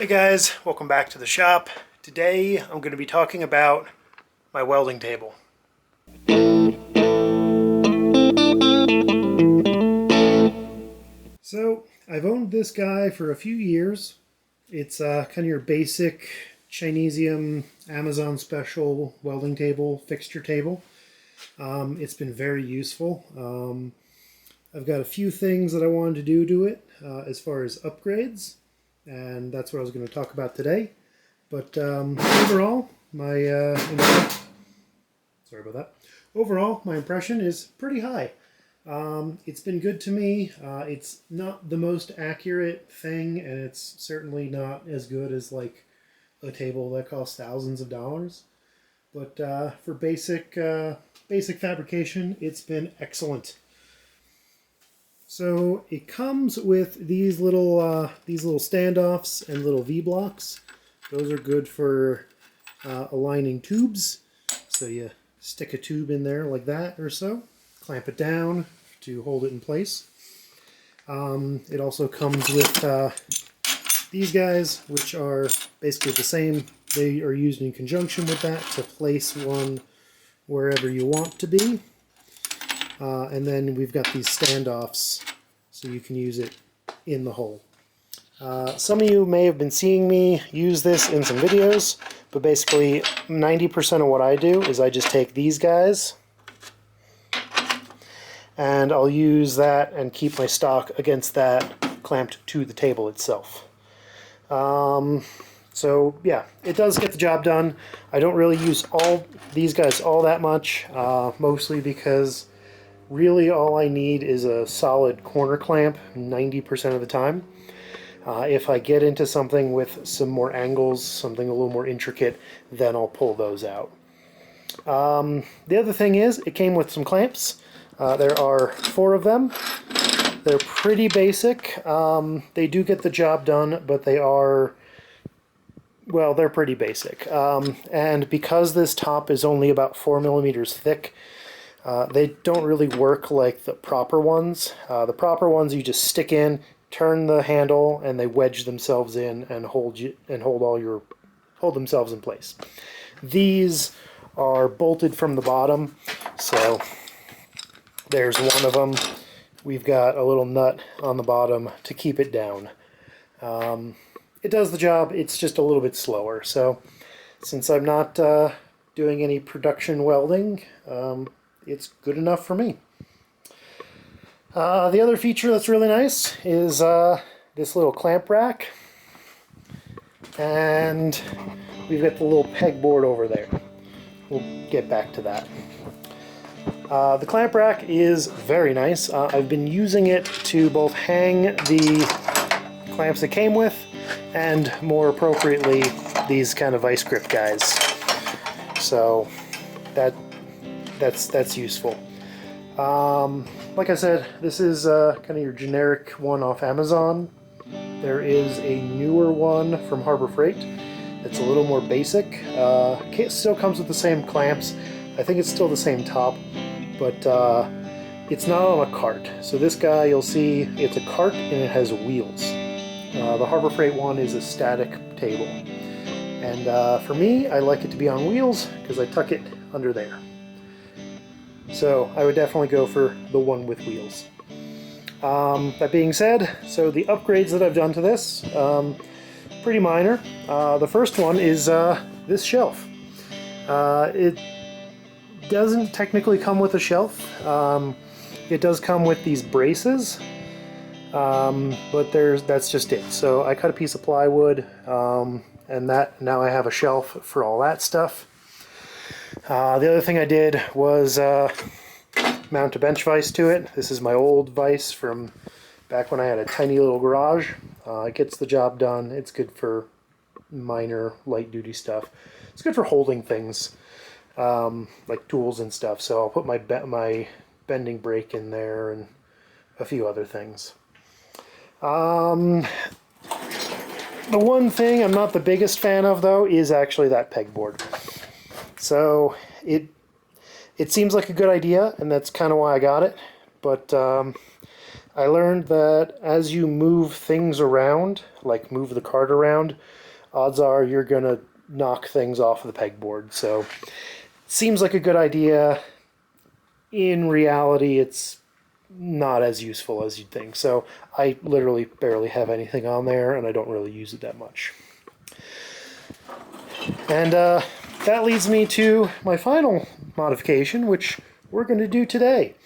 Hey guys, welcome back to the shop. Today I'm going to be talking about my welding table. So I've owned this guy for a few years. It's kind of your basic Chinesium Amazon special welding table, fixture table. It's been very useful. I've got a few things that I wanted to do to it as far as upgrades. And that's what I was going to talk about today. But overall, my Overall, my impression is pretty high. It's been good to me. It's not the most accurate thing, and it's certainly not as good as like a table that costs thousands of dollars. But for basic fabrication, it's been excellent. So it comes with these little standoffs and little V-blocks. Those are good for aligning tubes. So you stick a tube in there like that or so, clamp it down to hold it in place. It also comes with these guys, which are basically the same. They are used in conjunction with that to place one wherever you want to be. And then we've got these standoffs so you can use it in the hole. Some of you may have been seeing me use this in some videos, but basically 90% of what I do is I just take these guys and I'll use that and keep my stock against that clamped to the table itself. So yeah, it does get the job done. I don't really use all these guys all that much, mostly because really all I need is a solid corner clamp 90% of the time. If I get into something with some more angles, something a little more intricate, then I'll pull those out. The other thing is, it came with some clamps. There are 4 of them. They're pretty basic. They do get the job done, but they are, well, they're pretty basic. And because this top is only about 4 millimeters thick, they don't really work like the proper ones. The proper ones you just stick in, turn the handle, and they wedge themselves in and hold themselves in place. These are bolted from the bottom, so there's one of them. We've got a little nut on the bottom to keep it down. It does the job, it's just a little bit slower. So since I'm not doing any production welding, it's good enough for me. The other feature that's really nice is this little clamp rack, and we've got the little pegboard over there. We'll get back to that. The clamp rack is very nice. I've been using it to both hang the clamps that came with, and more appropriately, these kind of vice grip guys. So that's useful. Like I said, this is kind of your generic one off Amazon. There is a newer one from Harbor Freight that's a little more basic. It still comes with the same clamps. I think it's still the same top, but it's not on a cart. So this guy, you'll see, it's a cart and it has wheels. The Harbor Freight one is a static table. And for me, I like it to be on wheels because I tuck it under there. So I would definitely go for the one with wheels. That being said, so the upgrades that I've done to this, pretty minor. The first one is this shelf. It doesn't technically come with a shelf. It does come with these braces, but that's just it. So I cut a piece of plywood, and now I have a shelf for all that stuff. The other thing I did was mount a bench vise to it. This is my old vise from back when I had a tiny little garage. It gets the job done. It's good for minor light duty stuff. It's good for holding things like tools and stuff. So I'll put my bending brake in there and a few other things. The one thing I'm not the biggest fan of though is actually that pegboard. So it seems like a good idea, and that's kind of why I got it, but I learned that as you move things around, like move the cart around, odds are you're gonna knock things off of the pegboard. So it seems like a good idea. In reality, it's not as useful as you'd think. So I literally barely have anything on there, and I don't really use it that much. And that leads me to my final modification, which we're going to do today.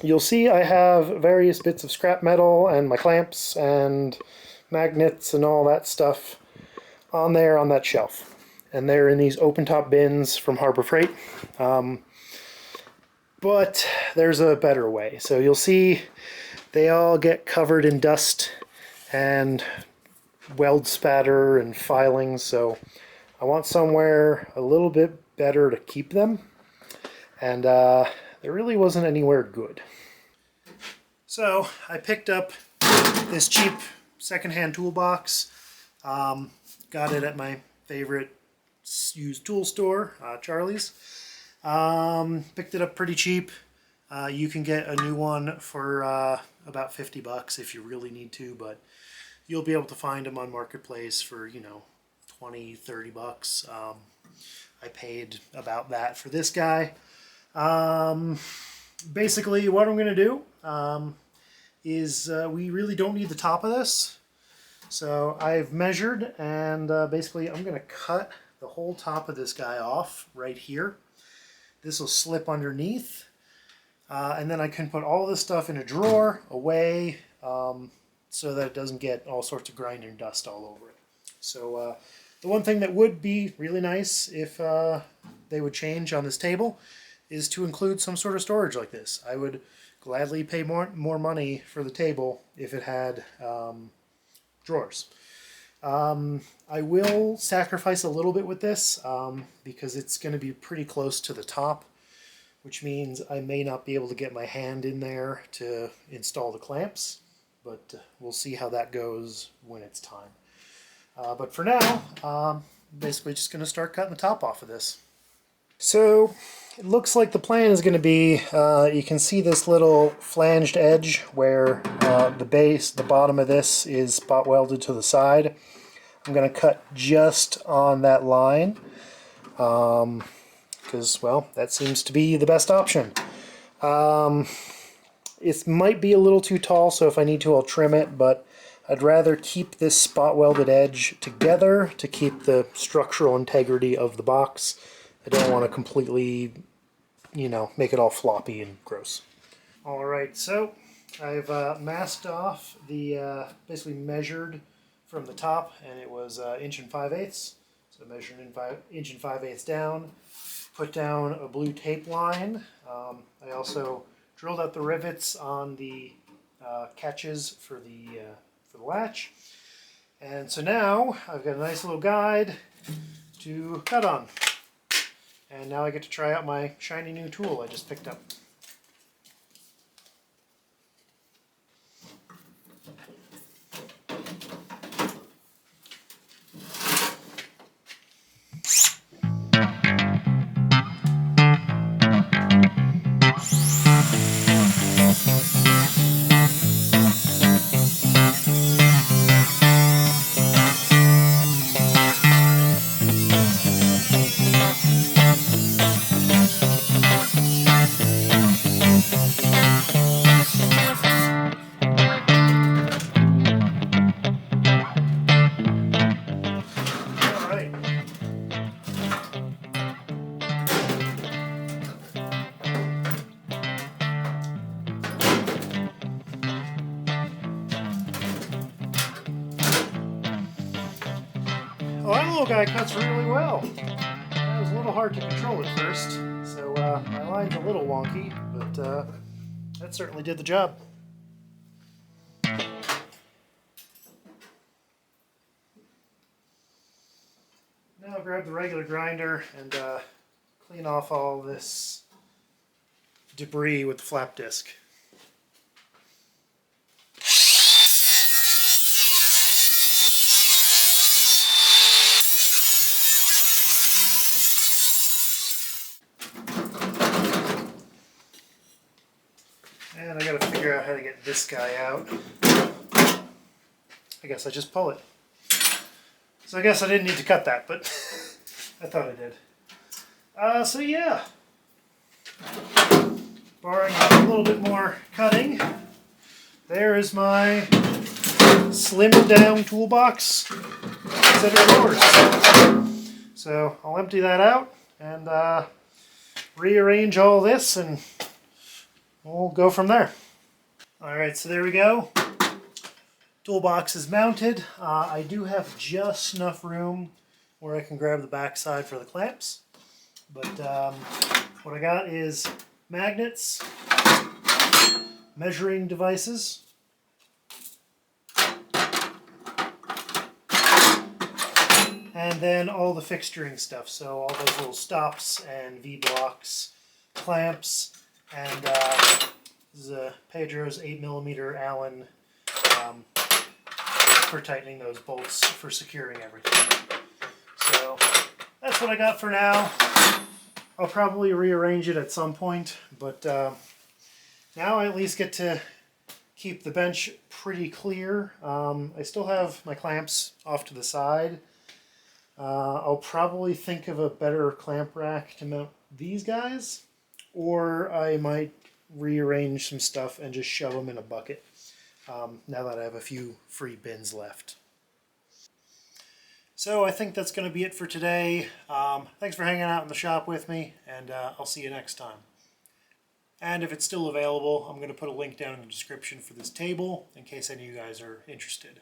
You'll see I have various bits of scrap metal and my clamps and magnets and all that stuff on there on that shelf. And they're in these open top bins from Harbor Freight. But there's a better way. So you'll see they all get covered in dust and weld spatter and filings. So I want somewhere a little bit better to keep them. And there really wasn't anywhere good. So I picked up this cheap secondhand toolbox. Got it at my favorite used tool store, Charlie's. Picked it up pretty cheap. You can get a new one for about 50 bucks if you really need to, but you'll be able to find them on Marketplace for, 20, 30 bucks. I paid about that for this guy. Basically what I'm going to do is we really don't need the top of this. So I've measured, and basically I'm going to cut the whole top of this guy off right here. This will slip underneath, and then I can put all this stuff in a drawer away so that it doesn't get all sorts of grinding dust all over it. So the one thing that would be really nice if they would change on this table is to include some sort of storage like this. I would gladly pay more money for the table if it had drawers. I will sacrifice a little bit with this because it's going to be pretty close to the top, which means I may not be able to get my hand in there to install the clamps, but we'll see how that goes when it's time. But for now, basically just going to start cutting the top off of this. So it looks like the plan is going to be, you can see this little flanged edge where the bottom of this is spot welded to the side. I'm going to cut just on that line because, well, that seems to be the best option. It might be a little too tall, so if I need to, I'll trim it, but I'd rather keep this spot welded edge together to keep the structural integrity of the box. I don't want to completely, make it all floppy and gross. Alright, so I've masked off the, basically measured from the top, and it was 1 5/8. So measured in 1 5/8 down, put down a blue tape line. I also drilled out the rivets on the catches for the latch. And so now I've got a nice little guide to cut on. And now I get to try out my shiny new tool I just picked up. Oh, that little guy cuts really well. That was a little hard to control at first, so my line's a little wonky, but that certainly did the job. Now I'll grab the regular grinder and clean off all this debris with the flap disc. And I gotta figure out how to get this guy out. I guess I just pull it. So I guess I didn't need to cut that, but I thought I did. So yeah, barring a little bit more cutting, there is my slimmed down toolbox set of drawers. So I'll empty that out and rearrange all this and we'll go from there. Alright, so there we go. Toolbox is mounted. I do have just enough room where I can grab the backside for the clamps. But what I got is magnets, measuring devices, and then all the fixturing stuff. So all those little stops and V-blocks, clamps, and this is a Pedro's 8mm Allen for tightening those bolts for securing everything. So that's what I got for now. I'll probably rearrange it at some point, but now I at least get to keep the bench pretty clear. I still have my clamps off to the side. I'll probably think of a better clamp rack to mount these guys, or I might rearrange some stuff and just shove them in a bucket now that I have a few free bins left. So I think that's going to be it for today. Thanks for hanging out in the shop with me, and I'll see you next time. And if it's still available, I'm going to put a link down in the description for this table in case any of you guys are interested.